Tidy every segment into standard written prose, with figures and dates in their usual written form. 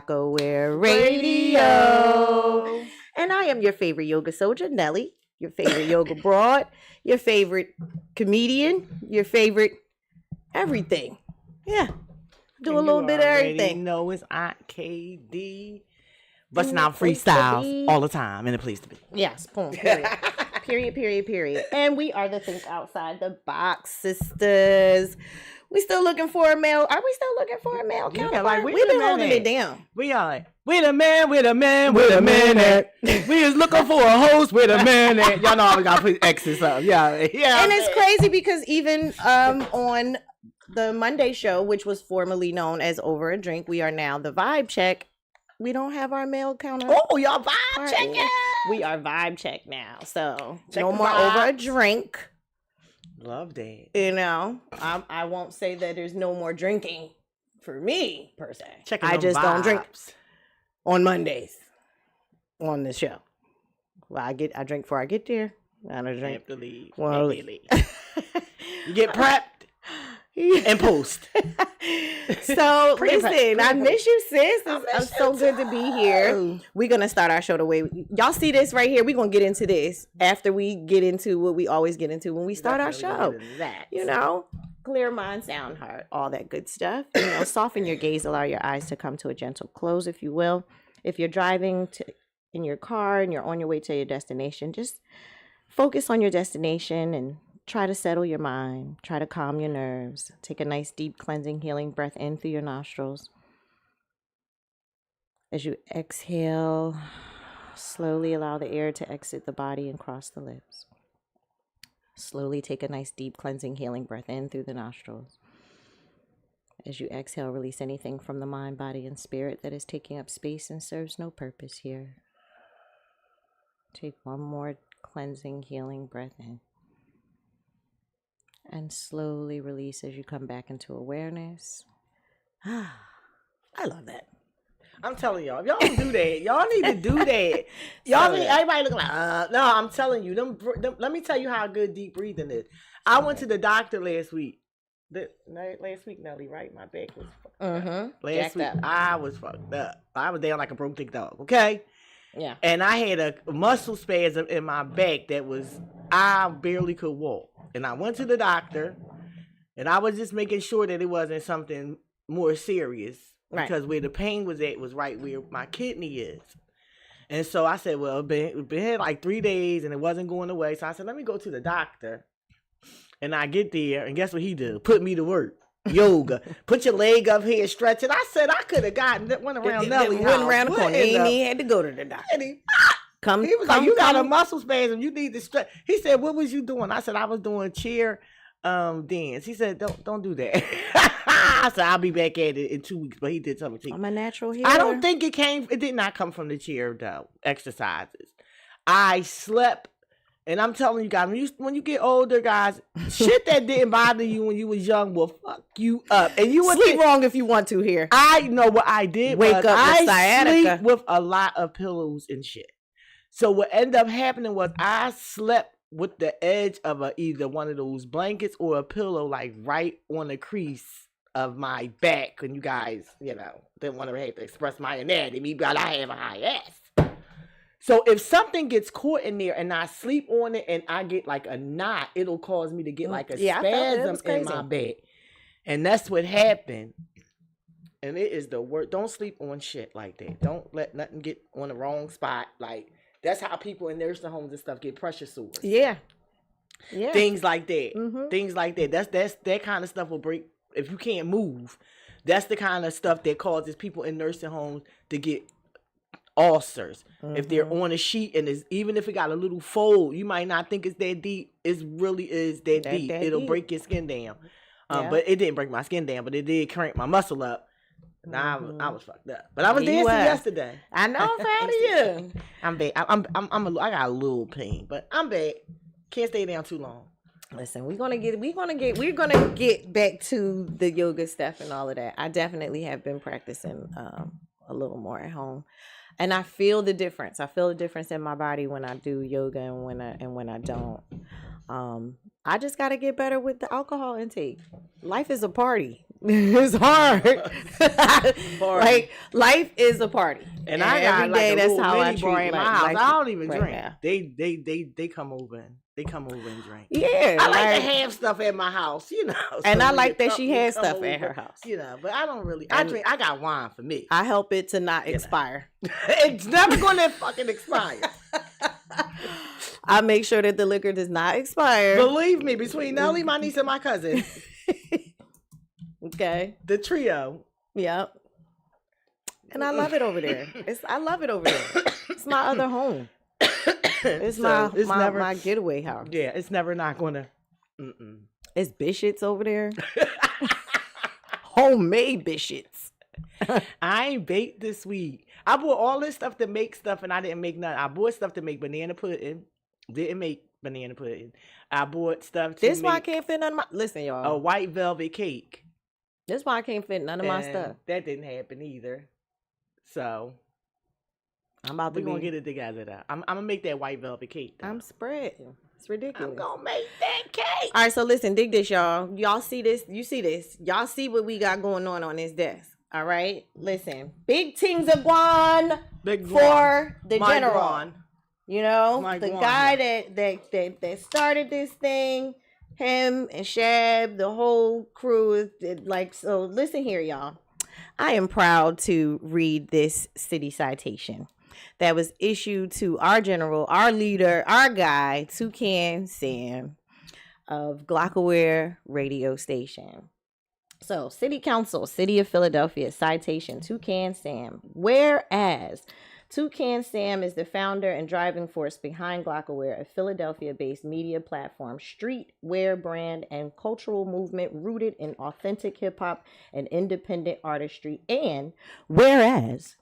Rockaware Radio. And I am your favorite yoga soldier, Nelly, your favorite yoga broad, your favorite comedian, your favorite everything. Yeah. Do a little bit of everything. You know it's Aunt KD. Busting out freestyles all the time in a place to be. Yes, boom, period. period. And we are the Think Outside the Box sisters. We still looking for a male. Are we still looking for a male counterpart? Like, we've been holding it down. We are like, wait a minute. We is looking for a host with a minute. Y'all know I gotta put X's up. Yeah. And it's crazy because even on the Monday show, which was formerly known as Over a Drink, we are now the Vibe Check. We don't have our male counterpart. Oh, y'all vibe checking. We are Vibe Check now. So no more Over a Drink. Love that. You know, I won't say that there's no more drinking for me per se. I just don't drink on Mondays on the show. Well, I drink before I get there. I don't drink. Have to leave. Well, you get prepped and post. So listen, I miss you, sis. It's so good to be here. We're gonna start our show the way y'all see this right here. We're gonna get into this after we get into what we always get into when we start our show. You know, clear mind, sound heart, all that good stuff. You know, soften your gaze, allow your eyes to come to a gentle close, if you will. If you're driving in your car and you're on your way to your destination, just focus on your destination and try to settle your mind. Try to calm your nerves. Take a nice, deep, cleansing, healing breath in through your nostrils. As you exhale, slowly allow the air to exit the body and cross the lips. Slowly take a nice, deep, cleansing, healing breath in through the nostrils. As you exhale, release anything from the mind, body, and spirit that is taking up space and serves no purpose here. Take one more cleansing, healing breath in. And slowly release as you come back into awareness. I love that. I'm telling y'all, if y'all don't do that, y'all need to do that. Y'all need everybody looking like, no, I'm telling you, them, let me tell you how good deep breathing is. I went to the doctor last week. Last week, Nelly, right? My back was fucked up. Last week, I was fucked up. I was down like a broke dick dog, okay? Yeah. And I had a muscle spasm in my back that was, I barely could walk. And I went to the doctor, and I was just making sure that it wasn't something more serious. Right. Because where the pain was at was right where my kidney is. And so I said, well, it's been like 3 days, and it wasn't going away. So I said, let me go to the doctor. And I get there, and guess what he did? Put me to work. Yoga. Put your leg up here, stretch it. I said I could have went around Nelly. Went around the corner. He had to go to the doctor. He was like, you got a muscle spasm. You need to stretch. He said, what was you doing? I said, I was doing chair dance. He said, don't do that. I said, I'll be back at it in 2 weeks. But he did tell me to. I'm a natural healer. I don't think it did not come from the chair though. Exercises. I slept. And I'm telling you guys, when you get older, guys, shit that didn't bother you when you was young will fuck you up. And you would sleep wrong if you want to here. I know what I did. Wake up with sciatica. I sleep with a lot of pillows and shit. So what ended up happening was I slept with the edge of either one of those blankets or a pillow like right on the crease of my back. And you guys, didn't want to have to express my anatomy, but I have a high ass. So if something gets caught in there and I sleep on it and I get like a knot, it'll cause me to get like a spasm in my back. And that's what happened. And it is the worst. Don't sleep on shit like that. Don't let nothing get on the wrong spot. Like, that's how people in nursing homes and stuff get pressure sores. Yeah. Things like that. Mm-hmm. Things like that. That's that kind of stuff will break if you can't move. That's the kind of stuff that causes people in nursing homes to get ulcers. Mm-hmm. If they're on a sheet and even if it got a little fold, you might not think it's that deep. It really is that deep. It'll break your skin down. But it didn't break my skin down, but it did crank my muscle up. Now I was fucked up. But I was dancing yesterday. I know, I'm proud of you. I'm back. I got a little pain, but I'm back. Can't stay down too long. Listen, we're gonna get back to the yoga stuff and all of that. I definitely have been practicing a little more at home. And I feel the difference. I feel the difference in my body when I do yoga and when I don't. I just got to get better with the alcohol intake. Life is a party. It's hard. Like life is a party, and I got every day. Like that's how I treat bar in my house. I don't even right drink. Now. They come over and drink. Yeah, I like to have stuff at my house, you know. And I like that she has stuff at her house, you know. But I don't really. I drink. I got wine for me. I help it to not expire. It's never gonna fucking expire. I make sure that the liquor does not expire. Believe me, between Nelly, my niece, and my cousin. Okay. The trio. Yep. And I love it over there. I love it over there. It's my other home. It's my getaway house. Yeah, it's never not gonna. It's biscuits over there. Homemade biscuits. I ain't baked this week. I bought all this stuff to make stuff, and I didn't make none. I bought stuff to make banana pudding. Didn't make banana pudding. I bought stuff to This why I can't fit none of my... Listen, y'all. A white velvet cake. This why I can't fit none of my stuff. That didn't happen either. So... We're going to get it together, though. I'm going to make that white velvet cake, though. I'm spreading. It's ridiculous. I'm going to make that cake. All right, so listen. Dig this, y'all. Y'all see this? You see this? Y'all see what we got going on this desk. All right? Listen. Big things are gone for the general. Guan. You know, the guy that started this thing, him and Shab, the whole crew, so listen here, y'all. I am proud to read this city citation that was issued to our general, our leader, our guy, Toucan Sam of Glockaware radio station. So, City Council, City of Philadelphia, citation, Toucan Sam. Whereas Toucan Sam is the founder and driving force behind Glockaware, a Philadelphia-based media platform, streetwear brand, and cultural movement rooted in authentic hip-hop and independent artistry. And whereas,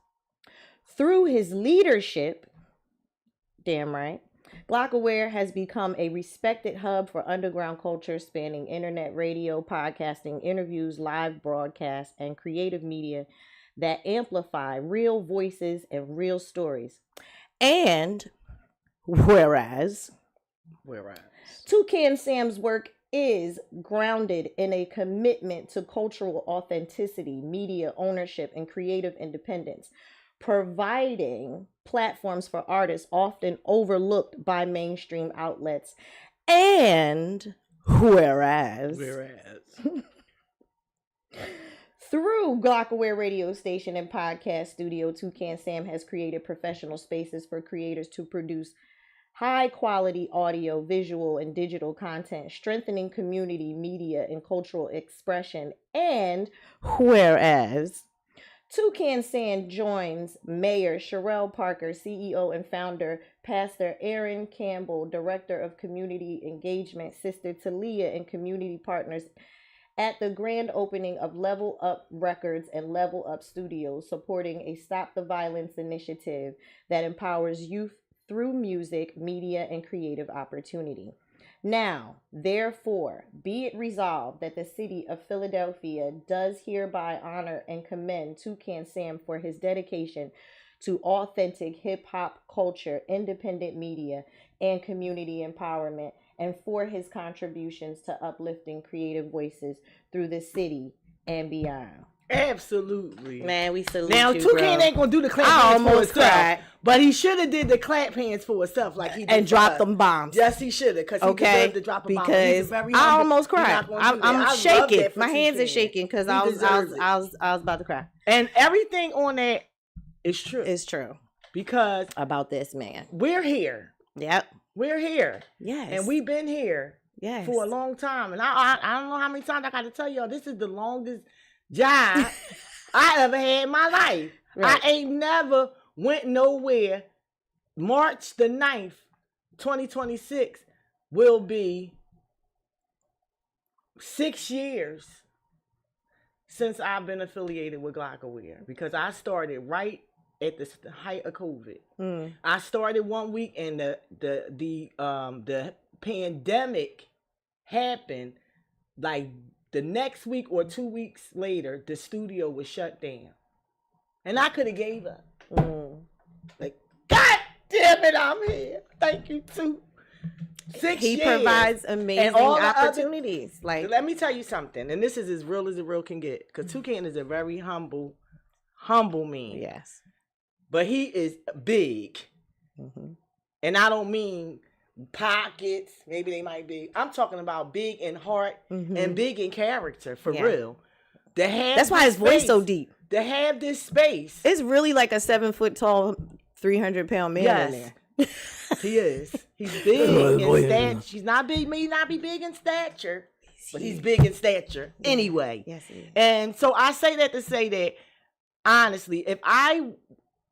through his leadership, damn right, Glockaware has become a respected hub for underground culture spanning internet, radio, podcasting, interviews, live broadcasts, and creative media that amplify real voices and real stories. And whereas Toucan Sam's work is grounded in a commitment to cultural authenticity, media ownership, and creative independence, providing platforms for artists often overlooked by mainstream outlets. And whereas through Glockaware radio station and podcast studio, Toucan Sam has created professional spaces for creators to produce high quality audio, visual, and digital content, strengthening community, media, and cultural expression. And whereas Toucan Sam joins Mayor Sherelle Parker, CEO and founder, Pastor Aaron Campbell, Director of Community Engagement, Sister Talia, and community partners at the grand opening of Level Up Records and Level Up Studios, supporting a Stop the Violence initiative that empowers youth through music, media, and creative opportunity. Now, therefore, be it resolved that the city of Philadelphia does hereby honor and commend Toucan Sam for his dedication to authentic hip-hop culture, independent media, and community empowerment, and for his contributions to uplifting creative voices through the city and beyond. Absolutely. Man, we salute now, you, Toucan ain't gonna do the clap hands for himself, but he should have did the clap hands for himself, like he did and dropped them bombs. Yes, he should have, because he deserved to drop a bomb. Because I almost cried. I'm shaking. My hands are shaking because I was about to cry. And everything on that is true. It's true because about this man, we're here. Yep, we're here. Yes, and we've been here. Yes, for a long time. And I don't know how many times I got to tell y'all, this is the longest job I ever had in my life. Right. I ain't never went nowhere. March the 9th, 2026 will be 6 years since I've been affiliated with Glockaware, because I started right at the height of COVID. I started 1 week and the pandemic happened. Like the next week or 2 weeks later, the studio was shut down, and I could have gave up. Like, God damn it, I'm here. Thank you too. 6 he years. provides amazing all the opportunities. Like, let me tell you something, and this is as real as it real can get. Because Toucan is a very humble man. yes. But he is big. Mm-hmm. And I don't mean pockets. Maybe they might be. I'm talking about big in heart and big in character, for real. That's why his voice so deep. To have this space. It's really like a 7 foot tall, 300-pound man in there. He is. He's big in stature. He's not big. May not be big in stature, but he's big in stature anyway. Yes, he is. And so I say that to say that, honestly, if I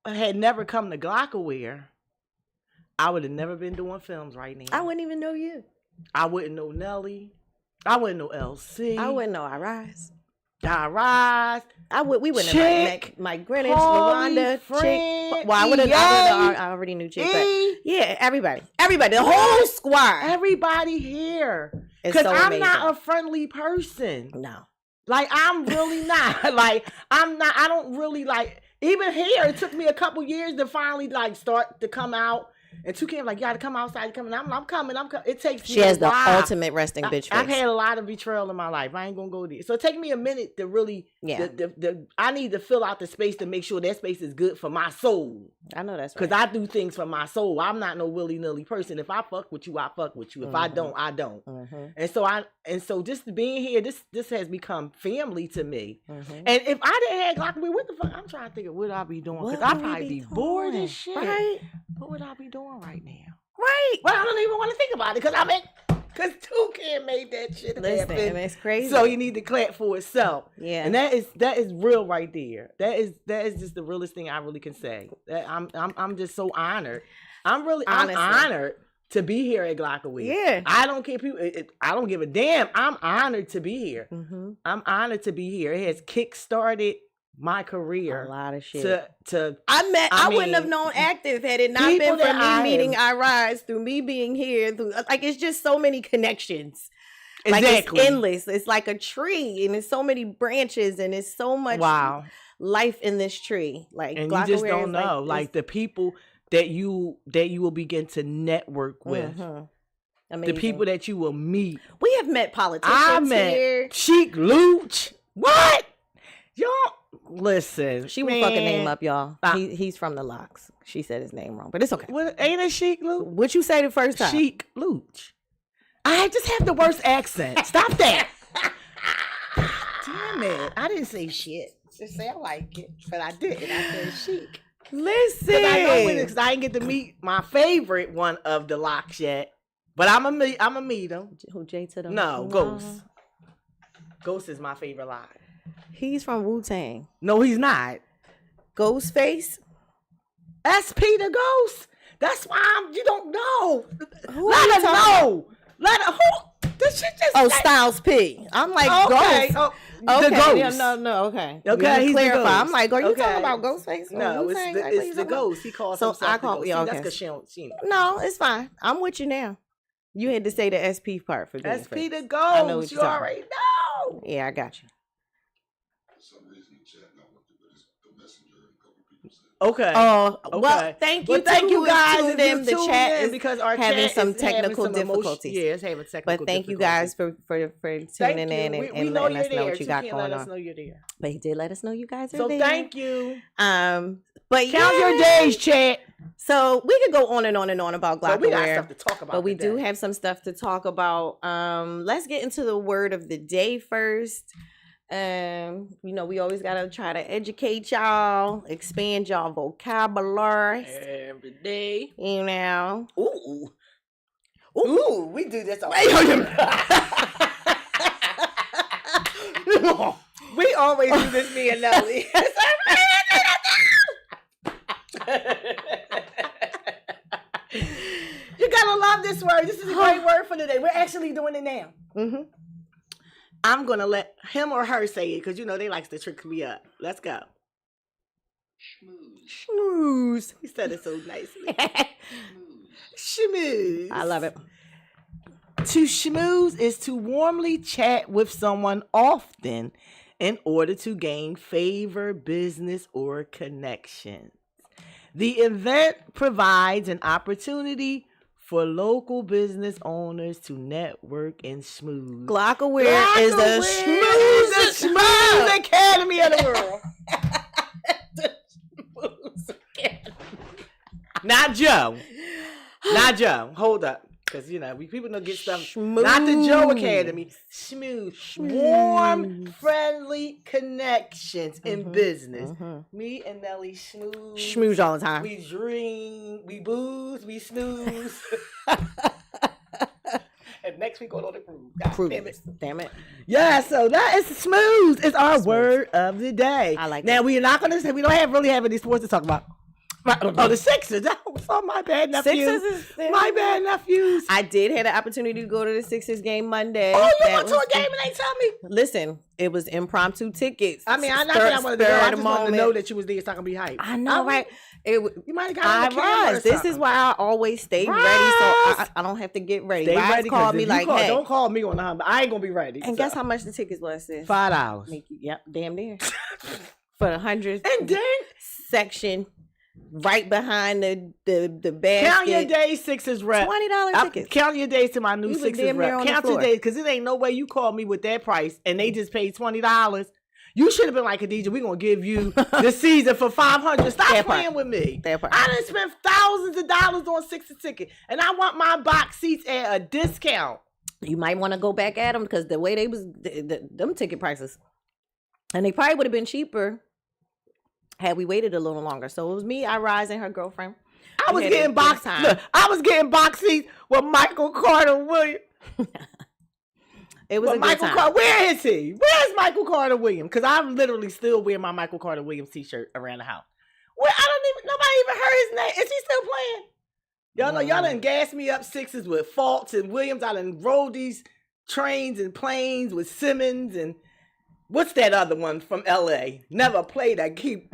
had never come to Glockaware, I would have never been doing films right now. I wouldn't even know you. I wouldn't know Nelly. I wouldn't know LC. I wouldn't know I Rise. We wouldn't Chick, have met Mike Greenwich, Pauly, LaWanda, Friend, Chick. Well, I already knew Chick, but yeah, everybody, the whole squad, everybody here. Because so I'm not a friendly person. No, like I'm really not. Like I'm not. I don't really like. Even here, it took me a couple years to finally like start to come out. And Toucan like, you gotta come outside. I'm coming. It takes me She has a the while. ultimate resting bitch face. I've had a lot of betrayal in my life. I ain't gonna go there. So it takes me a minute to really, I need to fill out the space to make sure that space is good for my soul. I know that's right. Because I do things for my soul. I'm not no willy-nilly person. If I fuck with you, I fuck with you. If I don't, I don't. And so just being here, this has become family to me. And if I didn't have Glock, what the fuck? I'm trying to think of what I'd be doing. Because I'd probably be bored as shit. Right? What would I be doing right now? Right. Well, I don't even want to think about it because Toucan made that shit happen. And it's crazy. So you need to clap for itself. Yeah. And that is real right there. That is just the realest thing I really can say. That I'm just so honored. I'm honored to be here at Glockaware. Yeah. I don't care people. I don't give a damn. I'm honored to be here. I'm honored to be here. It has kickstarted my career. A lot of shit. I wouldn't have known Active had it not been for me meeting I Rise, through me being here, like it's just so many connections. Exactly. Like it's endless. It's like a tree and it's so many branches and it's so much life in this tree. Like, and you just don't know like the people that you will begin to network with. The people that you will meet. We have met politicians here. Sheik Luch. What? Y'all listen. She will fuck a name up, y'all. He's from the Locks. She said his name wrong, but it's okay. What, ain't it Sheik Luch? What'd you say the first time? Sheik Luch. I just have the worst accent. Stop that. Damn it. I didn't say shit. Just say I like it. But I didn't. I said Sheik. Listen. Because I didn't get to meet my favorite one of the Locks yet. But I'm a meet him. Who, Jay to them? No, Ghost. Ghost is my favorite live. He's from Wu-Tang. No, he's not. Ghostface? SP the Ghost. That's why you don't know. Let her know. Let her. Who? This shit just. Oh, Styles P. I'm like, okay. Ghost. The Ghost. Yeah, no, okay. Okay, he's clarify. The Ghost. I'm like, are you talking about Ghostface? No, it's the Ghost. He calls himself the Ghost. Yeah, okay. That's because she don't. No, it's fine. I'm with you now. You had to say the SP part for Ghostface. SP the Ghost. I know what you already know. Yeah, I got you. Okay. Oh, okay. Well, thank you. Thank you guys. Tuned in. The chat is because our having chat some technical difficulties. Yeah, it's having technical. But thank you guys for tuning in and letting us know what you got going on. Let us know you're there. But he did let us know you guys are there. So thank you. But count your days, chat. So we could go on and on and on about Glockaware. We got stuff to talk about. But we do have some stuff to talk about. Let's get into the word of the day first. We always gotta try to educate y'all, expand y'all vocabulary every day. Ooh, we do this all. We always do this, me and Nelly. You gotta love this word. This is a great word for today. We're actually doing it now. I'm going to let him or her say it because, they likes to trick me up. Let's go. Schmooze. He said it so nicely. Schmooze. I love it. To schmooze is to warmly chat with someone often in order to gain favor, business, or connection. The event provides an opportunity for local business owners to network and smooth. Glockaware is the smooth academy of the world. Not Joe. Not Joe. Hold up. Because, people don't get stuff. Smooth. Not the Joe Academy. Smooth. Warm, friendly connections in business. Me and Nelly smooth. Schmooze all the time. We dream. We booze. We snooze. And next we go on the cruise. Damn it. Yeah, so that is smooth. It's our word of the day. I like now, that. We are not going to say, we don't really have any sports to talk about. The Sixers. Oh, my bad, nephews. My bad, nephews. I did have the opportunity to go to the Sixers game Monday. Oh, you went to a game and they tell me? Listen, it was impromptu tickets. I mean, I wanted to go. I just wanted to know that you was there. It's not going to be hype. I know, right? You might have got on the This is why I always stay ready, so I don't have to get ready. Stay ready. Called me like, hey. Don't call me on the hump. I ain't going to be ready. And guess how much the tickets was, sis? $5. Yep, damn near. For the 100th and then section. Right behind the basket. Count your days, Sixers rep. $20 tickets. Count your days to my new Sixers rep. Count your days, because it ain't no way you call me with that price and they just paid $20. You should have been like, Khadijah, we're going to give you the season for $500. Stop playing with me. I done spent thousands of dollars on Sixers ticket, and I want my box seats at a discount. You might want to go back at them because the way they was, them ticket prices, and they probably would have been cheaper had we waited a little longer. So it was me, Rise, and her girlfriend. I was getting box seats with Michael Carter Williams. It was a good time. Where is he? Where's Michael Carter Williams? Because I literally still wear my Michael Carter Williams t-shirt around the house. Nobody even heard his name. Is he still playing? Y'all know, y'all done gassed me up Sixers with Fultz and Williams. I done rode these trains and planes with Simmons and what's that other one from LA? Never played that. He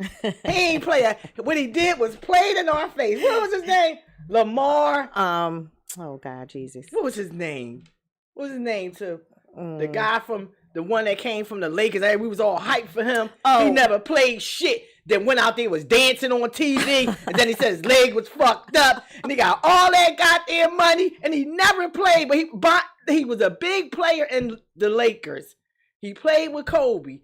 ain't play that. What he did was played in our face. What was his name? Lamar. Oh God, Jesus. What was his name? What was his name too? The guy from the one that came from the Lakers. We was all hyped for him. Oh. He never played shit. Then went out there, was dancing on TV, and then he said his leg was fucked up, and he got all that goddamn money, and he never played, but he was a big player in the Lakers. He played with Kobe.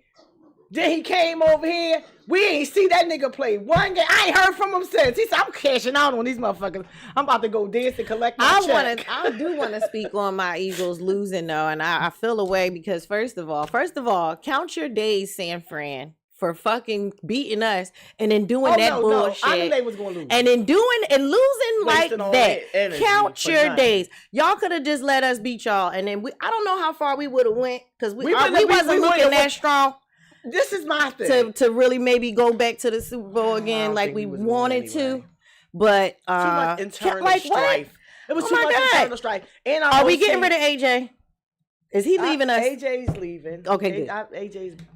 Then he came over here. We ain't see that nigga play one game. I ain't heard from him since. He said, I'm cashing out on these motherfuckers. I'm about to go dance and collect my check. I do want to speak on my Eagles losing, though, and I feel away because, first of all, count your days, San Fran, for fucking beating us and then doing bullshit. I knew they was going to lose. And then losing like that. Count your days. Y'all could have just let us beat y'all, and then I don't know how far we would have went because we wasn't looking that strong. This is my thing. To really maybe go back to the Super Bowl again like we wanted to. But too much internal strife. It was too much internal strife. And are we getting rid of AJ? Is he leaving us? AJ's leaving. Okay, good.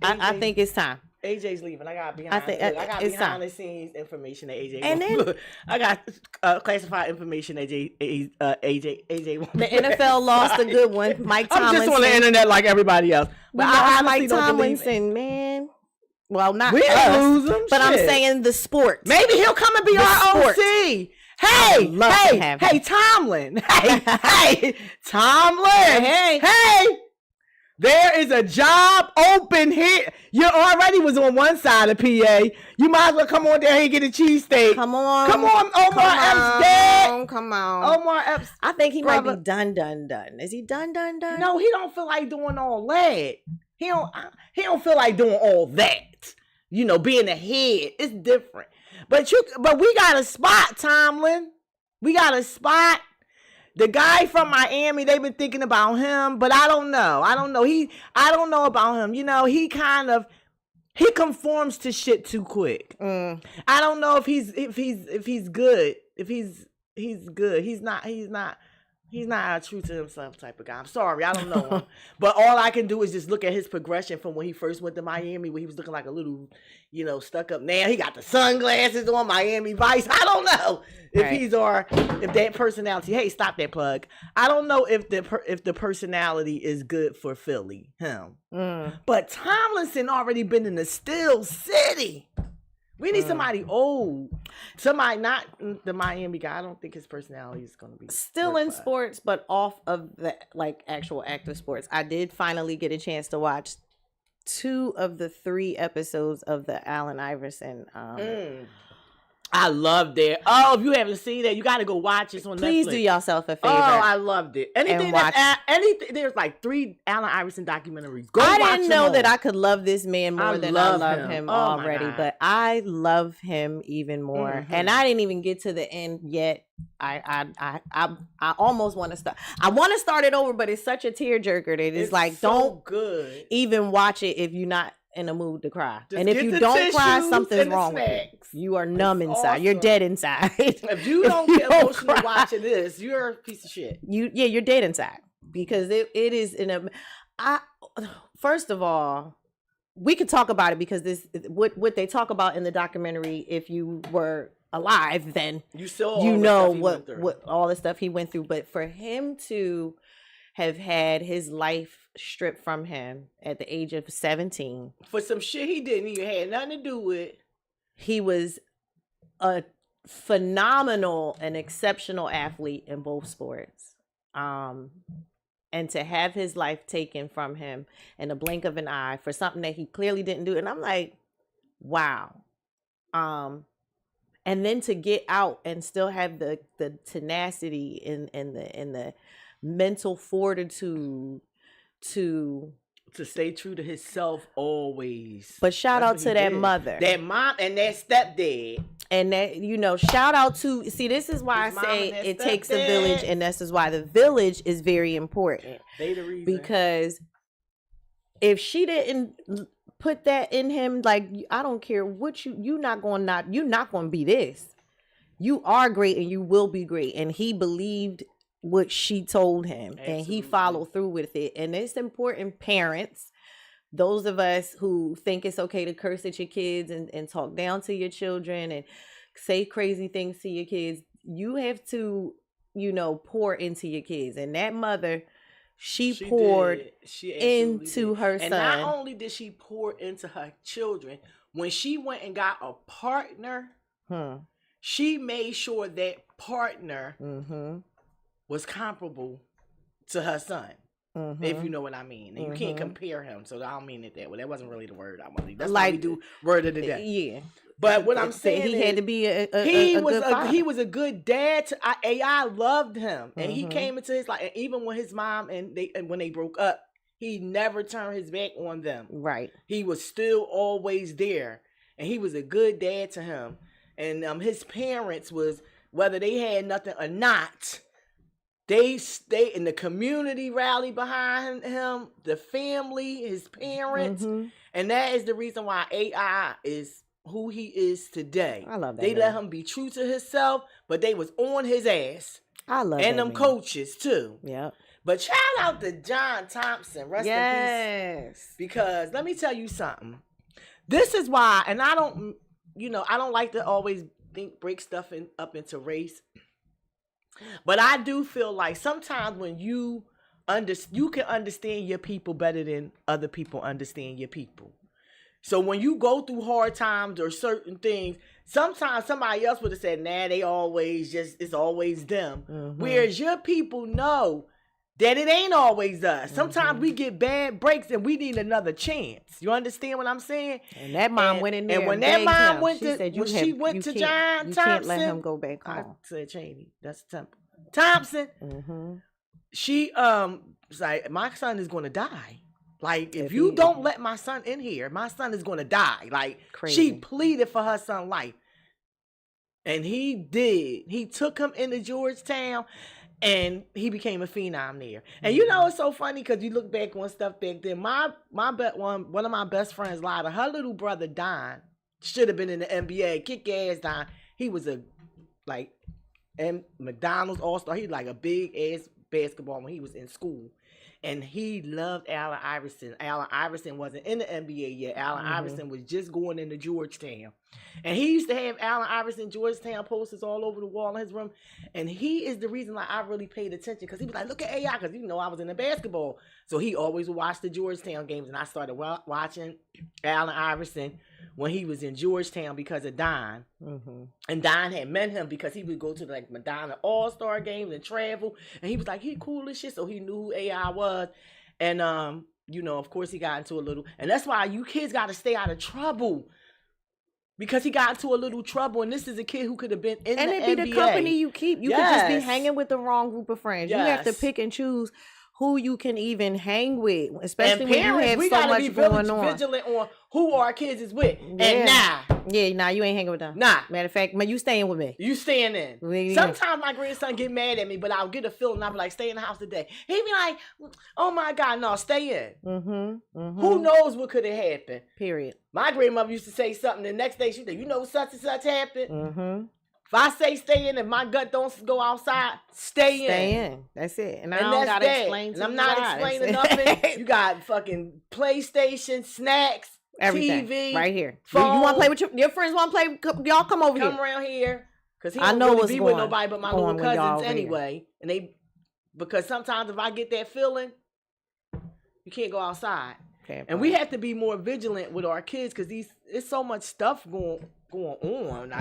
I think it's time. AJ's leaving. I got behind the scenes information that AJ. And then I got classified information that AJ. The NFL lost a good one. Mike Tomlinson. I'm just on the internet like everybody else. But I Mike Tomlinson, man. Well, not we us, lose him, but I'm saying the sport. Maybe he'll come and be our OC. Hey, Tomlin. Hey, Tomlin. Hey. There is a job open here. You already was on one side of PA. You might as well come on down here and get a cheesesteak. Come on, Omar Epps' dad. Come on. Omar Epps. I think he might be done. Is he done? No, he don't feel like doing all that. He don't feel like doing all that. Being the head. It's different. But we got a spot, Tomlin. We got a spot. The guy from Miami, they've been thinking about him, but I don't know. I don't know about him. He conforms to shit too quick. I don't know if he's good. If he's good. He's not a true to himself type of guy. I'm sorry, I don't know him. But all I can do is just look at his progression from when he first went to Miami, where he was looking like a little, stuck up. Now he got the sunglasses on, Miami Vice. I don't know if that personality. Hey, stop that plug. I don't know if the personality is good for Philly. Him. But Tomlinson already been in the Steel City. We need somebody old. Somebody not the Miami guy. I don't think his personality is going to be still in sports, but off of the like actual active sports. I did finally get a chance to watch 2 of the 3 episodes of the Allen Iverson. I loved it. Oh, if you haven't seen that, you got to go watch it on Netflix. Please do yourself a favor. Oh, I loved it. Anything anything. There's like 3 Allen Iverson documentaries. Go watch them. I didn't know that I could love this man more than I love him already, but I love him even more. And I didn't even get to the end yet. I almost want to start. I want to start it over, but it's such a tearjerker that it's like so don't good. Even watch it if you're not in a mood to cry. Just and if you don't cry, something's wrong with you. You are numb inside. Awesome. You're dead inside. If you don't get emotional watching this, you're a piece of shit. You're dead inside because it is first of all, we could talk about it because this what they talk about in the documentary. If you were alive, then you know what all the stuff he went through. But for him to have had his life stripped from him at the age of 17 for some shit he didn't even had nothing to do with. He was a phenomenal and exceptional athlete in both sports. And to have his life taken from him in a blink of an eye for something that he clearly didn't do. And I'm like, wow. And then to get out and still have the tenacity and the mental fortitude to stay true to himself always. But shout out to that mother, that mom, and that stepdad, and that shout out to this is why I say it takes a village, and this is why the village is very important. They the reason, because if she didn't put that in him, like I don't care what you're not going to be this. You are great, and you will be great, and he believed what she told him. Absolutely. And he followed through with it. And it's important, parents, those of us who think it's okay to curse at your kids and talk down to your children and say crazy things to your kids, you have to pour into your kids. And that mother, she poured into her son. And not only did she pour into her children, when she went and got a partner, she made sure that partner was comparable to her son, if you know what I mean. And you can't compare him, so I don't mean it that way. That wasn't really the word I want to use. That's like, why we do word of the day. Yeah. But what I'm saying he had to be he was a good dad. I loved him, and he came into his life. And even when his mom when they broke up, he never turned his back on them. Right. He was still always there, and he was a good dad to him. And his parents was, whether they had nothing or not, they stay in the community, rally behind him, the family, his parents. And that is the reason why AI is who he is today. I love that. They let him be true to himself, but they was on his ass. I love and that. them coaches too. Yeah. But shout out to John Thompson. Rest in peace. Because let me tell you something. This is why, and I don't like to always break stuff up into race. But I do feel like sometimes when you can understand your people better than other people understand your people. So when you go through hard times or certain things, sometimes somebody else would have said, nah, it's always them. Whereas your people know that it ain't always us. Sometimes we get bad breaks and we need another chance. You understand what I'm saying? And that mom went in there. And when that mom went to John Thompson, you can't let him go back home. I said Cheney. That's Temple. Thompson. She was like, my son is going to die. Like, if you don't let my son in here, my son is going to die. Like, crazy. She pleaded for her son's life. And he did. He took him into Georgetown. And he became a phenom there. And it's so funny because you look back on stuff back then. One of my best friends, Lada, her little brother Don should have been in the NBA. Kick ass Don. He was McDonald's All-Star. He was like a big ass basketball when he was in school. And he loved Allen Iverson. Allen Iverson wasn't in the NBA yet. Allen Iverson was just going into Georgetown. And he used to have Allen Iverson, Georgetown posters all over the wall in his room. And he is the reason like I really paid attention because he was like, look at AI, because I was into basketball. So he always would watch the Georgetown games. And I started watching Allen Iverson when he was in Georgetown because of Don. Mm-hmm. And Don had met him because he would go to like Madonna All-Star games and travel. And he was like, he cool as shit. So he knew who AI was. And, of course he got into a little. And that's why you kids got to stay out of trouble. Because he got into a little trouble, and this is a kid who could have been in and the NBA. And it be the company you keep. You could just be hanging with the wrong group of friends. You have to pick and choose who you can even hang with, especially when you have so much going on. Vigilant on who our kids is with. Yeah. And nah, you ain't hanging with them. Nah. Matter of fact, you staying with me. You staying in. Sometimes my grandson get mad at me, but I'll get a feeling. I'll be like, stay in the house today. He be like, oh my God, no, stay in. Mm-hmm. Who knows what could have happened? Period. My grandmother used to say something. The next day she'd say, such and such happened. Mm-hmm. If I say stay in, if my gut don't go outside, stay in. Stay in. That's it. And I don't got to explain to you. I'm not explaining nothing. You got fucking PlayStation, snacks, everything TV. right here. Phone. You want to play with your friends want to play? Y'all come over here. Come around here. Because he don't really be with nobody but my little cousins anyway. And because sometimes if I get that feeling, you can't go outside. And we have to be more vigilant with our kids because it's so much stuff going on.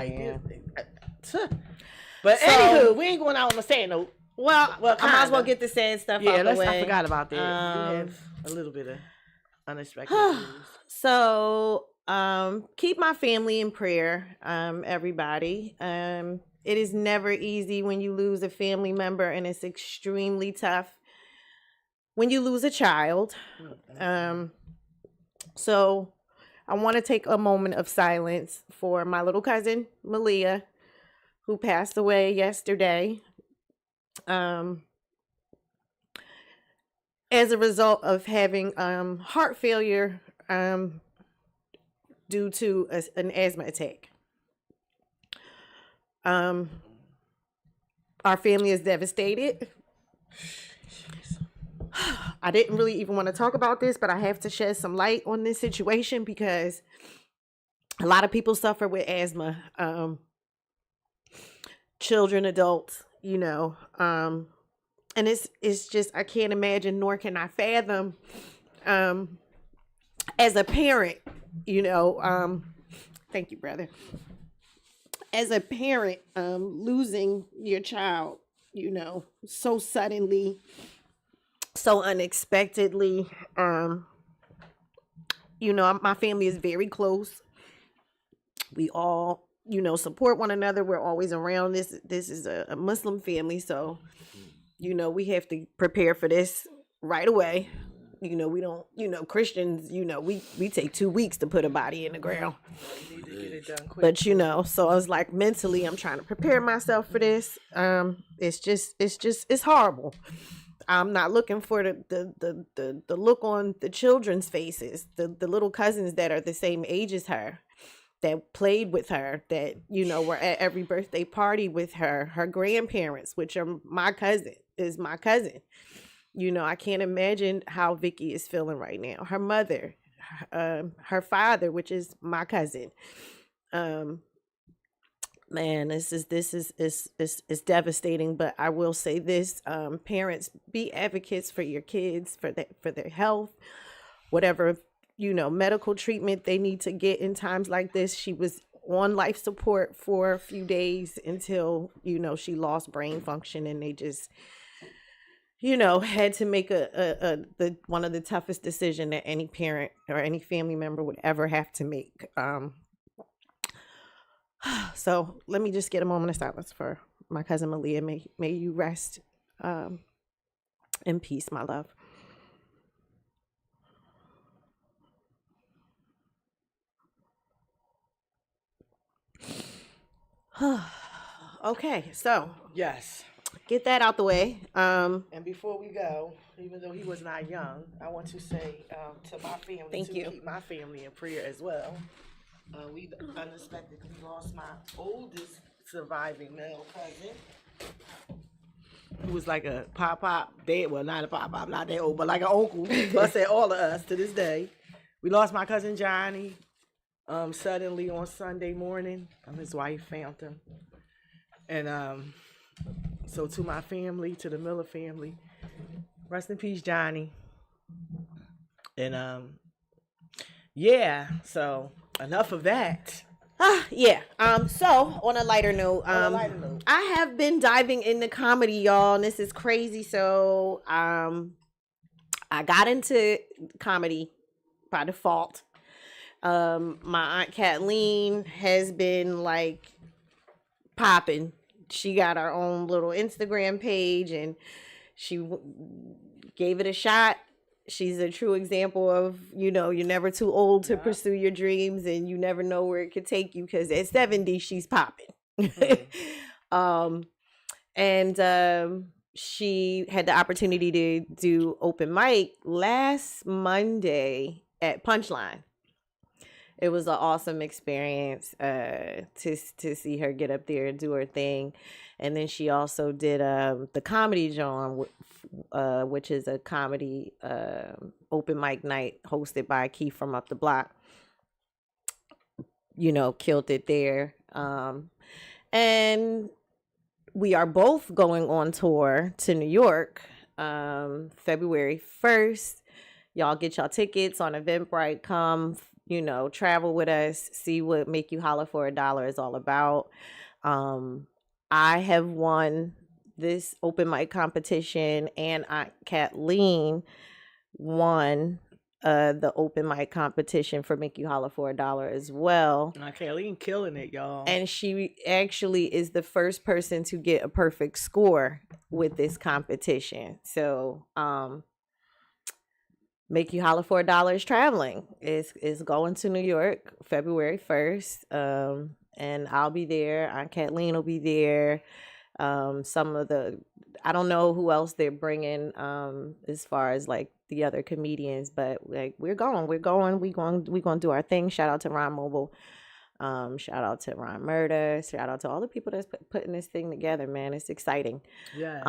But anywho, we ain't going out on a sad note. Well, I might as well get the sad stuff out the way. I forgot about that. We have a little bit of unexpected news. So, keep my family in prayer, everybody. It is never easy when you lose a family member, and it's extremely tough when you lose a child. So I want to take a moment of silence for my little cousin, Malia, who passed away yesterday as a result of having heart failure due to an asthma attack. Our family is devastated. I didn't really even want to talk about this, but I have to shed some light on this situation because a lot of people suffer with asthma. Children, adults, and it's just, I can't imagine, nor can I fathom, as a parent, thank you, brother. As a parent, losing your child, so suddenly, so unexpectedly. My family is very close. We all, support one another. We're always around. This is a Muslim family, so we have to prepare for this right away. We don't, Christians, we take 2 weeks to put a body in the ground. But so I was like, mentally, I'm trying to prepare myself for this. It's horrible. I'm not looking for the look on the children's faces, the little cousins that are the same age as her, that played with her, that, were at every birthday party with her, her grandparents, which are my cousin. I can't imagine how Vicky is feeling right now. Her mother, her father, which is my cousin. Man, this is devastating, but I will say this, parents, be advocates for your kids, for their health, whatever, medical treatment they need to get in times like this. She was on life support for a few days until, she lost brain function, and they just, had to make one of the toughest decisions that any parent or any family member would ever have to make. So let me just get a moment of silence for my cousin Malia. May you rest in peace, my love. Okay, so yes, get that out the way. And before we go, even though he was not young, I want to say to my family, keep my family in prayer as well. We unexpectedly lost my oldest surviving male cousin, who was like a pop dad. Well, not a pop, not that old, but like an uncle. Plus, at all of us to this day. We lost my cousin Johnny suddenly on Sunday morning. His wife found him. And so to my family, to the Miller family, rest in peace, Johnny. And yeah, so enough of that. Yeah. So on a lighter note, I have been diving into comedy, y'all, and this is crazy. So I got into comedy by default. My aunt Kathleen has been like popping. She got her own little Instagram page, and she gave it a shot. She's a true example of, you're never too old to pursue your dreams, and you never know where it could take you, because at 70, she's popping. And she had the opportunity to do open mic last Monday at Punchline. It was an awesome experience to see her get up there and do her thing. And then she also did the Comedy John, which is a comedy open mic night hosted by Keith from Up the Block. Killed it there. And we are both going on tour to New York February 1st. Y'all get y'all tickets on Eventbrite. Come, travel with us, see what Make You Holler for $1 is all about. I have won this open mic competition, and Aunt Kathleen won the open mic competition for Make You Holler for $1 as well. Aunt Kathleen killing it, y'all. And she actually is the first person to get a perfect score with this competition. So, Make You Holler for $1 is traveling. Is going to New York February 1st. And I'll be there. Aunt Kathleen will be there. Some of I don't know who else they're bringing as far as like the other comedians, but like we're going to do our thing. Shout out to Ron Mobile. Shout out to Ron Murder. Shout out to all the people that's putting this thing together, man. It's exciting. Yeah.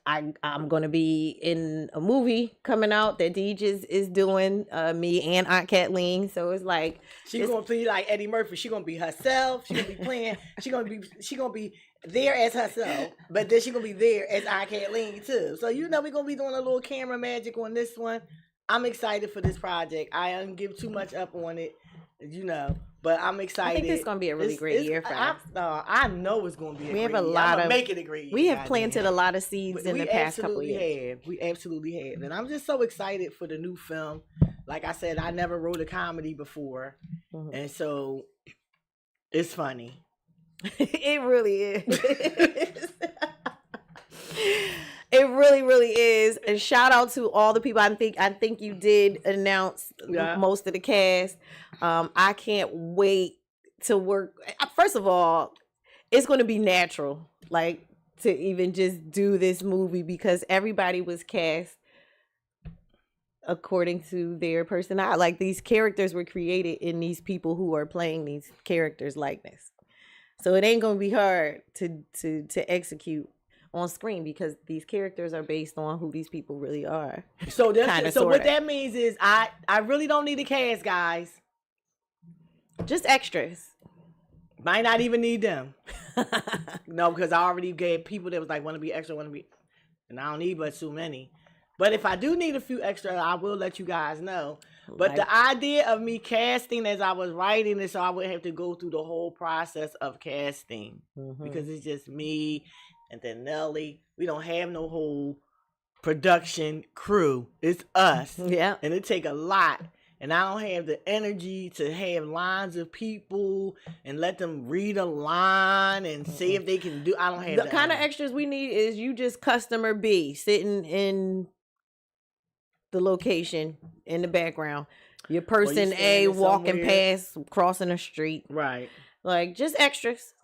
I'm going to be in a movie coming out that Deej is doing, me and Aunt Kathleen. So it's like she's going to be like Eddie Murphy. She's going to be herself. She's going to be playing. She's going to be there as herself, but then she's going to be there as Aunt Kathleen too. So we're going to be doing a little camera magic on this one. I'm excited for this project. I don't give too much up on it, but I'm excited. I think it's going to be a really great year for us. I know it's going to be a great year. Make it a great year. We have planted a lot of seeds in the past couple of years. We absolutely have. And I'm just so excited for the new film. Like I said, I never wrote a comedy before. Mm-hmm. And so it's funny. It really is. It really, really is. And shout out to all the people. I think you did announce most of the cast. I can't wait to work. First of all, it's going to be natural, like to even just do this movie, because everybody was cast according to their personality. Like these characters were created in these people who are playing these characters' likeness. So it ain't going to be hard to execute on screen, because these characters are based on who these people really are. So what that means is I really don't need a cast, guys. Just extras. Might not even need them. No, because I already gave people that was like want to be extra, and I don't need but too many. But if I do need a few extra, I will let you guys know. But the idea of me casting as I was writing this, so I wouldn't have to go through the whole process of casting, because it's just me and then Nelly. We don't have no whole production crew. It's us. Yeah. And it take a lot. And I don't have the energy to have lines of people and let them read a line and see if they can do. I don't have the kind of extras we need is you just customer B sitting in the location in the background. Your person A walking past, crossing the street. Right. Like just extras.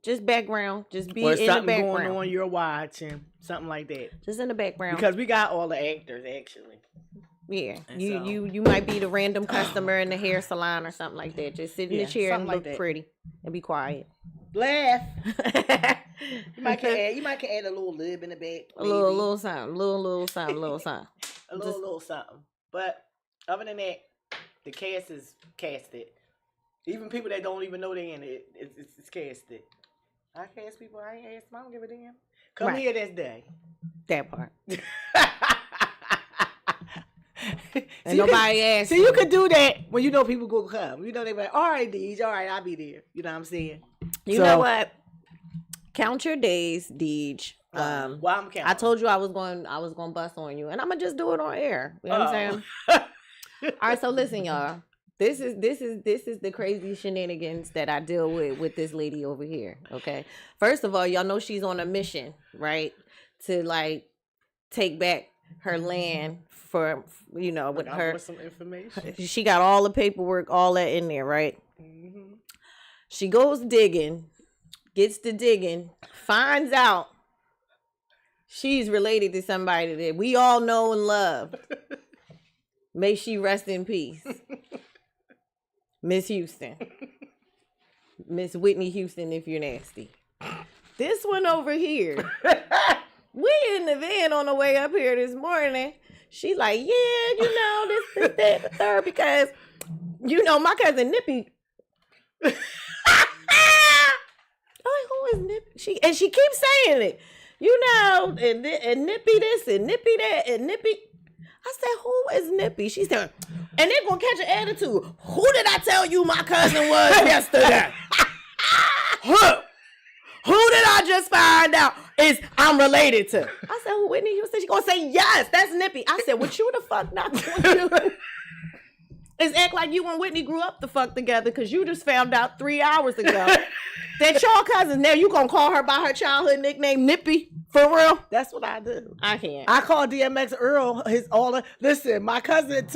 Just background. Just be or in the background. Something going on you're watching. Something like that. Just in the background. Because we got all the actors actually. Yeah. You might be the random customer in the hair salon or something like that. Just sit in the chair and look pretty and be quiet. Laugh. You might can add a little lib in the back. A little something. Little something. Little something. But other than that, the cast is casted. Even people that don't even know they in it, it's casted. I cast people. I ain't asked them. I don't give a damn. Come here this day. That part. And nobody asked. So you could do that when you know people go come. You know they be like, all right, Deej, all right, I'll be there. You know what I'm saying? You know what? Count your days, Deej. Well, I'm counting. I told you I was going to bust on you, and I'm gonna just do it on air. You know what I'm saying? All right, so listen, y'all. This is the crazy shenanigans that I deal with this lady over here. Okay, first of all, y'all know she's on a mission, right? To like take back her land for with her. Some information. She got all the paperwork, all that in there, right? Mm-hmm. She goes digging, gets to digging, finds out she's related to somebody that we all know and love. May she rest in peace. Miss Houston. Miss Whitney Houston, if you're nasty. This one over here. We in the van on the way up here this morning. She like, yeah, this, that, the third, because, my cousin Nippy. Who is Nippy? She keeps saying it. And Nippy this and Nippy that and Nippy. I said, who is Nippy? She said, and they're going to catch an attitude. Who did I tell you my cousin was yesterday? Who did I just find out I'm related to? I said, who, Whitney Houston? She going to say, yes, that's Nippy. I said, what you the fuck not going to do is act like you and Whitney grew up the fuck together, because you just found out 3 hours ago that y'all cousins. Now you going to call her by her childhood nickname, Nippy? For real? That's what I do. I can't. I call DMX Earl listen, my cousin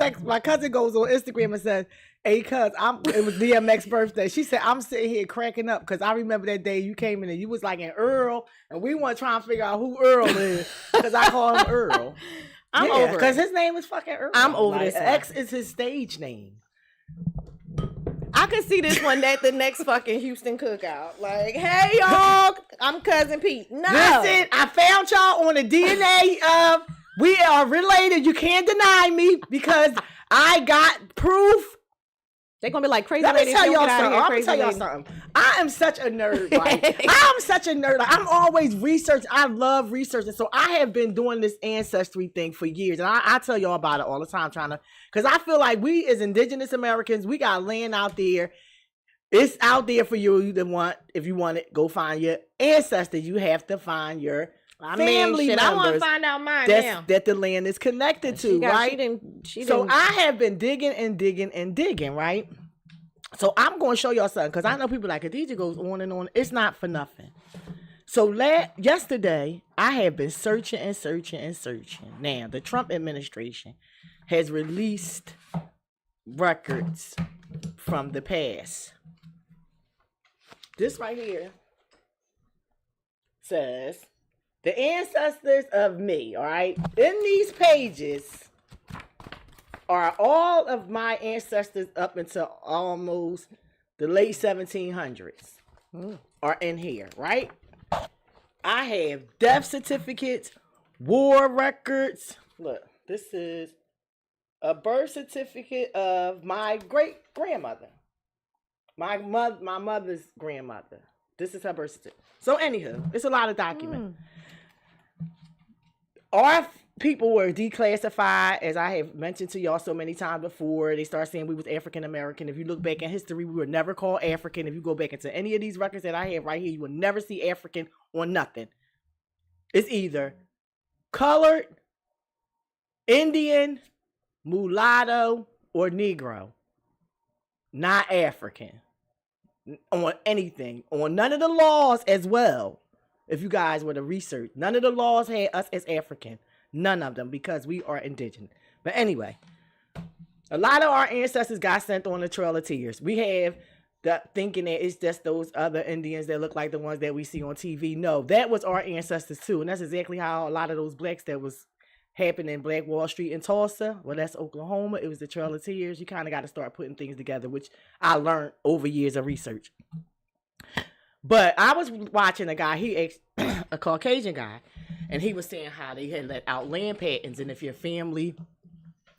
goes on Instagram and says, hey, cuz, it was DMX's birthday. She said, I'm sitting here cracking up because I remember that day you came in and you was like an Earl, and we want to try and figure out who Earl is because I call him Earl. I'm over it. Because his name is fucking Earl. I'm over this. X is his stage name. I could see this one at the next fucking Houston cookout. Like, hey, y'all, I'm Cousin Pete. No. Listen, I found y'all on the DNA of we are related. You can't deny me because I got proof. They're going to be like, crazy Let lady. me tell y'all something. I'm going to tell y'all something. I am such a nerd. Right? I'm such a nerd. Like, I'm always researching. I love researching. So I have been doing this ancestry thing for years. And I tell y'all about it all the time, because I feel like we as indigenous Americans, we got land out there. It's out there for you to want. If you want it, go find your ancestors. You have to find your family members. I want to find out mine now. That the land is connected to, right? So I have been digging and digging and digging, right? So I'm going to show y'all something, because I know people like, Khadijah goes on and on. It's not for nothing. So yesterday, I have been searching and searching and searching. Now, the Trump administration has released records from the past. This right here says, the ancestors of me, all right? In these pages are all of my ancestors up until almost the late 1700s are in here, right? I have death certificates, war records. Look, this is a birth certificate of my great-grandmother. My mother's grandmother. This is her birth certificate. So anywho, it's a lot of documents. Our people were declassified, as I have mentioned to y'all so many times before. They start saying we was African American. If you look back in history, we were never called African. If you go back into any of these records that I have right here, you will never see African or nothing. It's either colored, Indian, mulatto, or Negro. Not African. On anything. On none of the laws as well. If you guys were to research, none of the laws had us as African. None of them, because we are indigenous. But anyway, a lot of our ancestors got sent on the Trail of Tears. We have the thinking that it's just those other Indians that look like the ones that we see on TV. No, that was our ancestors too. And that's exactly how a lot of those blacks that was happening in Black Wall Street in Tulsa. Well, that's Oklahoma. It was the Trail of Tears. You kind of got to start putting things together, which I learned over years of research. But I was watching a guy, a Caucasian guy, and he was saying how they had let out land patents, and if your family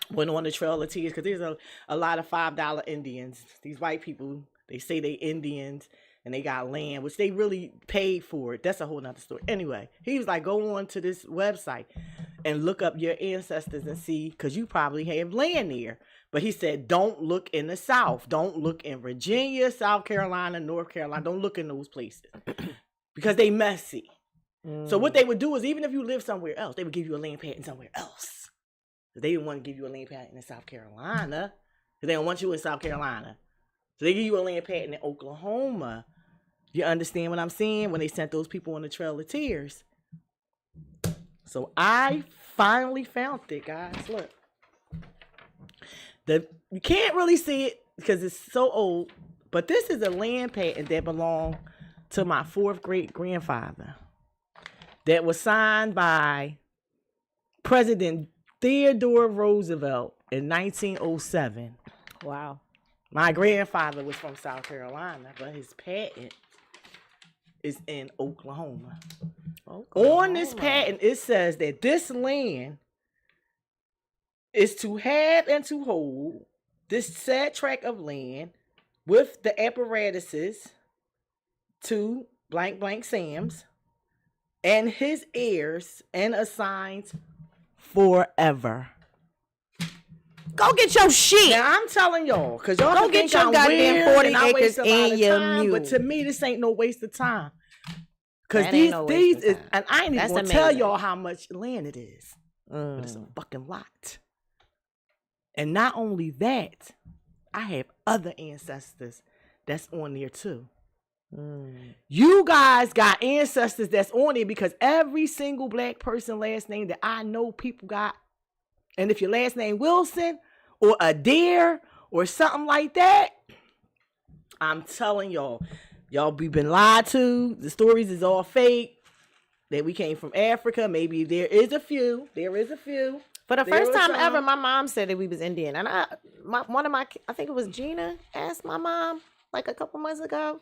went on the Trail of Tears, because there's a lot of $5 Indians, these white people They say they Indians and they got land, which they really paid for it. That's a whole nother story. Anyway, he was like, go on to this website and look up your ancestors and see, because you probably have land there. But he said, don't look in the South. Don't look in Virginia, South Carolina, North Carolina. Don't look in those places because they messy. So what they would do is, even if you live somewhere else, they would give you a land patent somewhere else. They didn't want to give you a land patent in South Carolina because they don't want you in South Carolina. So they give you a land patent in Oklahoma. You understand what I'm saying? When they sent those people on the Trail of Tears. So I finally found it, guys. Look. You can't really see it because it's so old. But this is a land patent that belonged to my 4th great grandfather. That was signed by President Theodore Roosevelt in 1907. Wow. My grandfather was from South Carolina, but his patent is in Oklahoma. On this patent, it says that this land is to have and to hold this said tract of land with the apparatuses to blank blank Sam's and his heirs and assigns forever. Go get your shit. Now I'm telling y'all, because y'all go get your goddamn 40 acres and your mule. But to me, this ain't no waste of time. Because these is, and I ain't even gonna tell y'all how much land it is. But it's a fucking lot. And not only that, I have other ancestors that's on there too. You guys got ancestors that's on there because every single black person last name that I know people got, and if your last name Wilson or Adair or something like that, I'm telling y'all we been lied to. The stories is all fake. That we came from Africa. Maybe there is a few. For the first time ever, my mom said that we was Indian, and I think it was Gina, asked my mom like a couple months ago.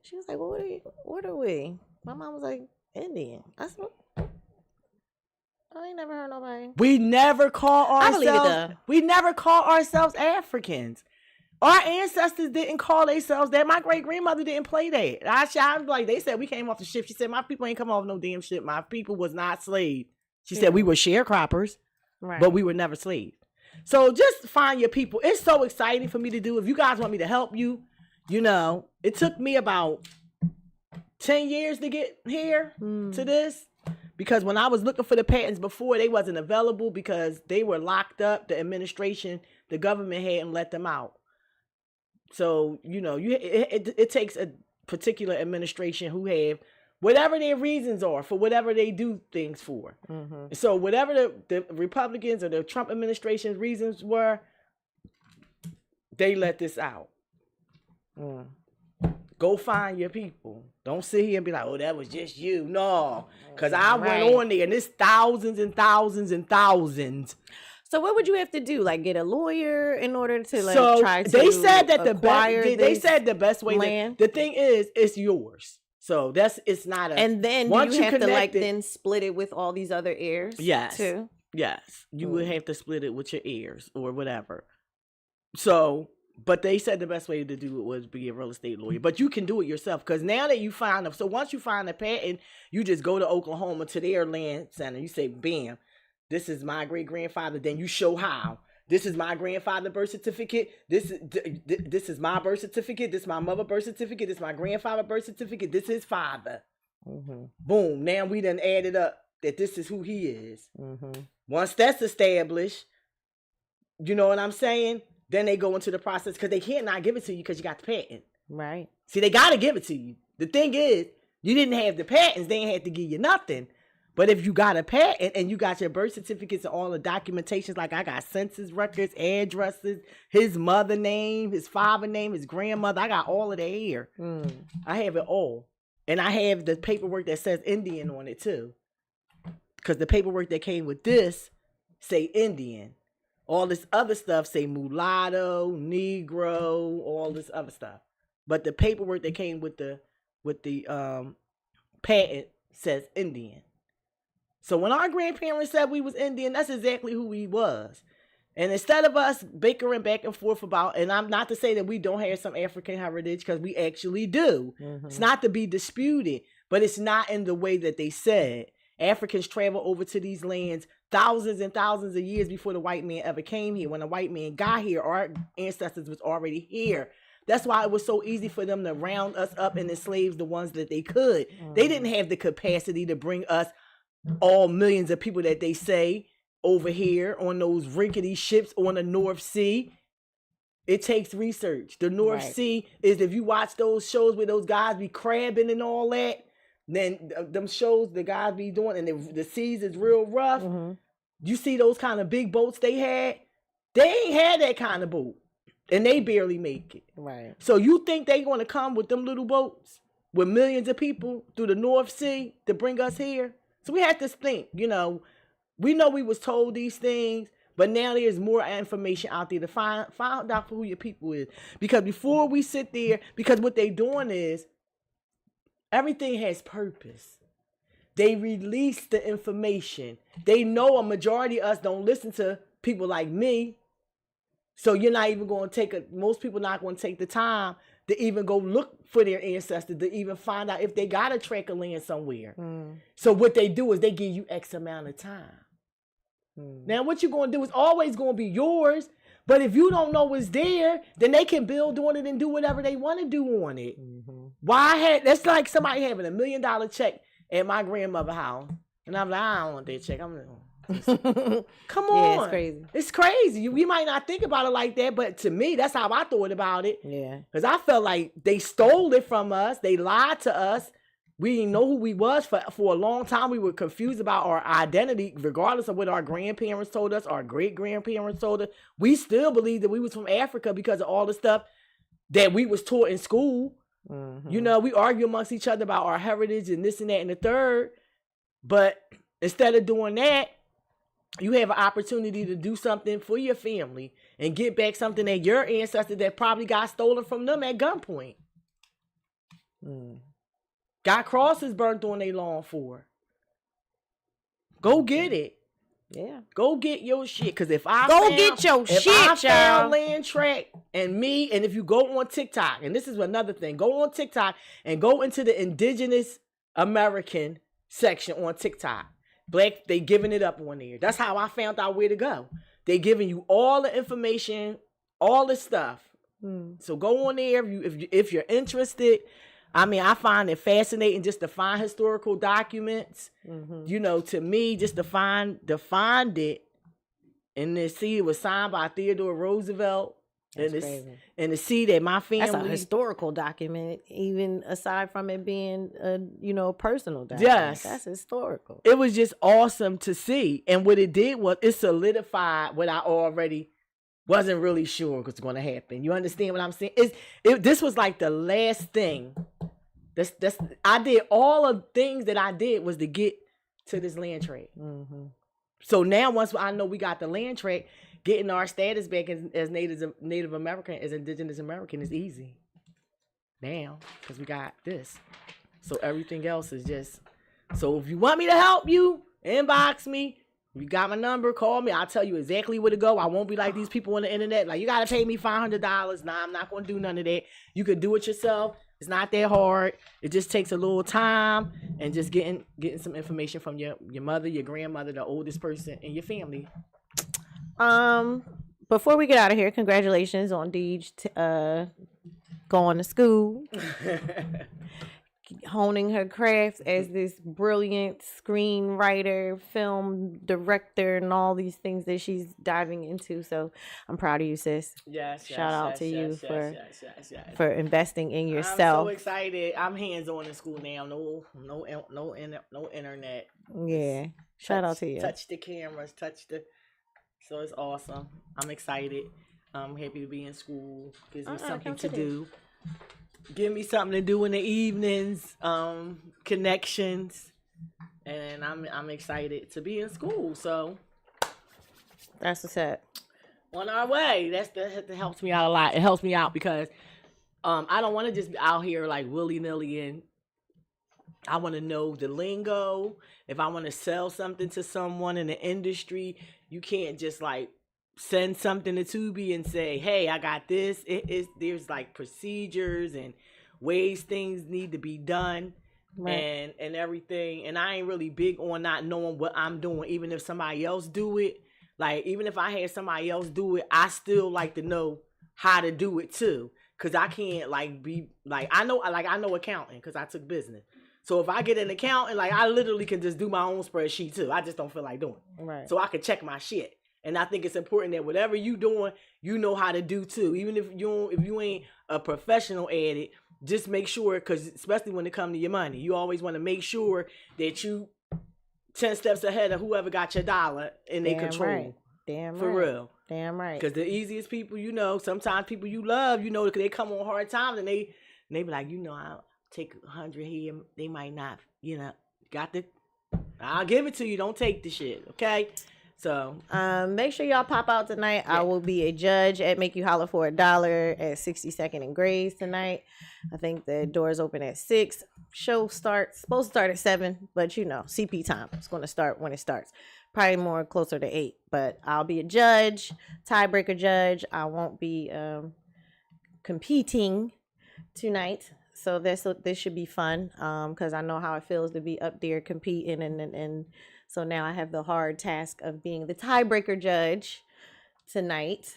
She was like, well, what are we? My mom was like, Indian. I said, I ain't never heard nobody. We never call ourselves Africans. Our ancestors didn't call themselves that. My great grandmother didn't play that. I was like, they said we came off the ship. She said, my people ain't come off no damn ship. My people was not slaves. She said we were sharecroppers, but we were never slaves. So just find your people. It's so exciting for me to do. If you guys want me to help you, it took me about 10 years to get here to this. Because when I was looking for the patents before, they wasn't available because they were locked up. The administration, the government hadn't let them out. So, it takes a particular administration who have whatever their reasons are for whatever they do things for. Mm-hmm. So whatever the Republicans or the Trump administration's reasons were, they let this out. Go find your people. Don't sit here and be like, oh, that was just you. No, because I went on there and it's thousands and thousands and thousands. So what would you have to do? Like get a lawyer in order to try to they said that they said the best way land? The thing is, it's yours. So it's not a. And then once you have to then split it with all these other heirs. Yes. Too? Yes. You would have to split it with your heirs or whatever. So, but they said the best way to do it was be a real estate lawyer. But you can do it yourself because now that you find them. So once you find a patent, you just go to Oklahoma to their land center. You say, bam, this is my great grandfather. Then you show how. This is my grandfather birth certificate. This is my birth certificate. This is my mother birth certificate. This is my grandfather birth certificate. This is his father. Mm-hmm. Boom. Now we done added up that this is who he is. Mm-hmm. Once that's established, you know what I'm saying? Then they go into the process because they can't not give it to you because you got the patent. Right. See, they got to give it to you. The thing is, you didn't have the patents. They ain't have to give you nothing. But if you got a patent and you got your birth certificates and all the documentations, like I got census records, addresses, his mother name, his father name, his grandmother, I got all of that here. I have it all. And I have the paperwork that says Indian on it too. Because the paperwork that came with this say Indian. All this other stuff say mulatto, Negro, all this other stuff. But the paperwork that came with the patent says Indian. So when our grandparents said we was Indian, that's exactly who we was. And instead of us bickering back and forth about, and I'm not to say that we don't have some African heritage, because we actually do. Mm-hmm. It's not to be disputed, but it's not in the way that they said. Africans travel over to these lands thousands and thousands of years before the white man ever came here. When the white man got here, our ancestors was already here. That's why it was so easy for them to round us up and enslave the ones that they could. Mm-hmm. They didn't have the capacity to bring us all millions of people that they say over here on those rickety ships on the North Sea. It takes research. The North Sea is, if you watch those shows where those guys be crabbing and all that, then them shows the guys be doing, and the seas is real rough. Mm-hmm. You see those kind of big boats they had? They ain't had that kind of boat. And they barely make it. Right. So you think they going to come with them little boats with millions of people through the North Sea to bring us here? So we had to think, we know we was told these things, but now there's more information out there to find out for who your people is. Because before we sit there, because what they doing is, everything has purpose. They release the information. They know a majority of us don't listen to people like me. So you're not even going to most people not going to take the time to even go look for their ancestors, to even find out if they got a tract of land somewhere. Mm. So what they do is they give you X amount of time. Mm. Now what you're going to do is always going to be yours. But if you don't know what's there, then they can build on it and do whatever they want to do on it. Mm-hmm. That's like somebody having $1 million check at my grandmother's house. And I'm like, I don't want that check. Come on. Yeah, it's crazy. It's crazy. We might not think about it like that, but to me, that's how I thought about it. Yeah. Because I felt like they stole it from us. They lied to us. We didn't know who we was for a long time. We were confused about our identity, regardless of what our grandparents told us, our great-grandparents told us. We still believed that we was from Africa because of all the stuff that we was taught in school. Mm-hmm. We argue amongst each other about our heritage and this and that and the third. But instead of doing that, you have an opportunity to do something for your family and get back something that your ancestors that probably got stolen from them at gunpoint. Got crosses burnt on their lawn for. Go get it. Yeah. Go get your shit. Cause if I found land tract and if you go on TikTok, and this is another thing, go on TikTok and go into the Indigenous American section on TikTok. Black, they giving it up on there. That's how I found out where to go. They giving you all the information, all the stuff. So go on there if you're interested. I mean, I find it fascinating just to find historical documents. Mm-hmm. To me, just to find it, and to see it was signed by Theodore Roosevelt. And to see that my family, that's a historical document, even aside from it being a personal document. Yes, that's historical. It was just awesome to see, and what it did was it solidified what I already wasn't really sure was going to happen. You understand what I'm saying? This was like the last thing. I did all of the things that I did was to get to this land tract. Mm-hmm. So now once I know we got the land tract, getting our status back as Native American, as Indigenous American is easy now because we got this. So everything else is just. So if you want me to help you, inbox me. You got my number, call me. I'll tell you exactly where to go. I won't be like these people on the internet. Like, you got to pay me $500. Nah, I'm not going to do none of that. You can do it yourself. It's not that hard. It just takes a little time and just getting some information from your mother, your grandmother, the oldest person in your family. Before we get out of here, congratulations on Deej going to school. Honing her craft as this brilliant screenwriter, film director, and all these things that she's diving into. So I'm proud of you, sis. Yes. Shout out to you for investing in yourself. I'm so excited. I'm hands on in school now. No internet. Yeah. Shout out to you. Touch the cameras. So it's awesome. I'm excited. I'm happy to be in school. Gives me something to do. Give me something to do in the evenings, connections, and I'm excited to be in school. So that's what's up. On our way. That helps me out a lot. It helps me out because I don't want to just be out here like willy-nilly, and I want to know the lingo. If I want to sell something to someone in the industry, you can't just like send something to Tubi and say, hey, I got this. There's like procedures and ways things need to be done. Right. And everything. And I ain't really big on not knowing what I'm doing, even if somebody else do it. Like, even if I had somebody else do it, I still like to know how to do it too. Cause I can't like be like, I know accounting because I took business. So if I get an accountant, like I literally can just do my own spreadsheet too. I just don't feel like doing it. Right. So I can check my shit. And I think it's important that whatever you doing, you know how to do too. Even if you ain't a professional at it, just make sure, because especially when it comes to your money, you always want to make sure that you 10 steps ahead of whoever got your dollar in their control. Right. Damn for right. real. Damn right. Because the easiest people, sometimes people you love, because they come on hard times and they be like, I'll take 100 here. They might not, I'll give it to you. Don't take the shit, okay? So make sure y'all pop out tonight. Yeah. I will be a judge at Make You Holler for $1 at 62nd and Grays tonight. I think the doors open at 6. Show supposed to start at 7, but CP time. It's going to start when it starts. Probably more closer to 8, but I'll be a judge, tiebreaker judge. I won't be competing tonight. So this should be fun because I know how it feels to be up there competing and so now I have the hard task of being the tiebreaker judge tonight.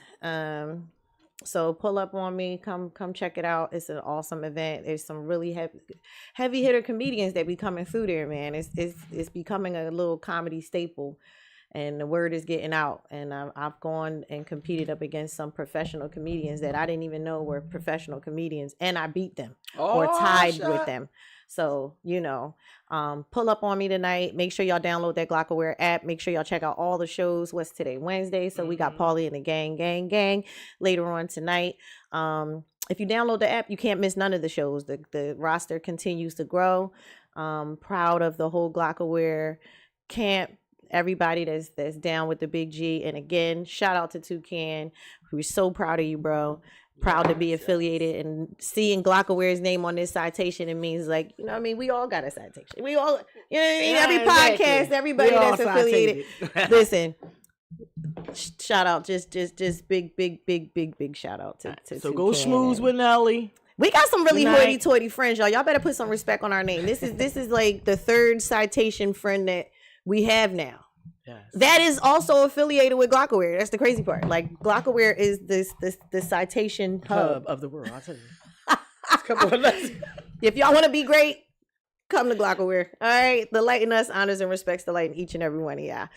So pull up on me, come check it out. It's an awesome event. There's some really heavy hitter comedians that be coming through there, man. It's becoming a little comedy staple, and the word is getting out. And I've gone and competed up against some professional comedians that I didn't even know were professional comedians, and I beat them or tied with them. So, pull up on me tonight. Make sure y'all download that Glockaware app. Make sure y'all check out all the shows. What's today? Wednesday. So we got Paulie and the gang later on tonight. If you download the app, you can't miss none of the shows. The roster continues to grow. Proud of the whole Glockaware camp. Everybody that's down with the Big G. And again, shout out to Toucan. We're so proud of you, bro. Proud to be affiliated, and seeing Glockaware's name on this citation, it means we all got a citation. We all, every podcast, everybody that's affiliated. Listen, shout out, just big shout out to so go schmooze with Nelly. We got some really hoity-toity friends, y'all. Y'all better put some respect on our name. This is like the third citation friend that we have now. Yes. That is also affiliated with Glockaware. That's the crazy part. Like Glockaware is the citation hub of the world. I'll tell you. Come on, if y'all want to be great, come to Glockaware. All right, the light in us honors and respects the light in each and every one of y'all.